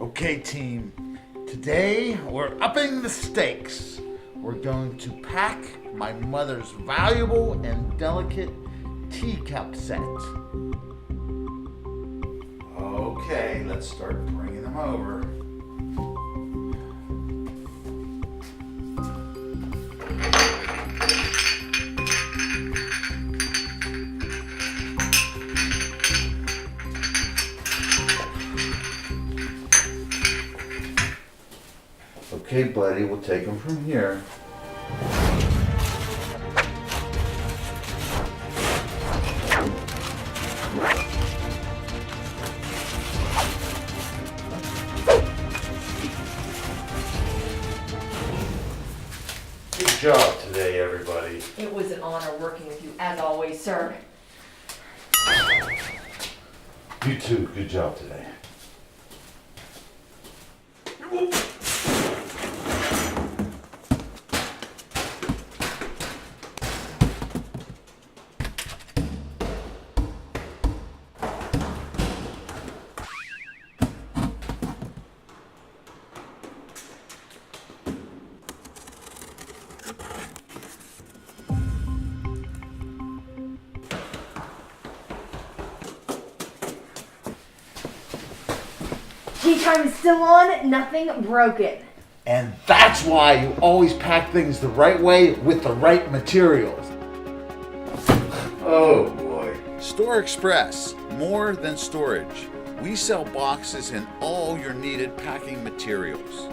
Okay, team, today we're upping the stakes. We're going to pack my mother's valuable and delicate teacup set. Okay, let's start bringing them over. Okay, buddy, we'll take them from here. Good job today, everybody. It was an honor working with you, as always, sir. You too, good job today. Tea time is still on, nothing broken. And that's why you always pack things the right way with the right materials. Oh boy. STORExpress, more than storage. We sell boxes and all your needed packing materials.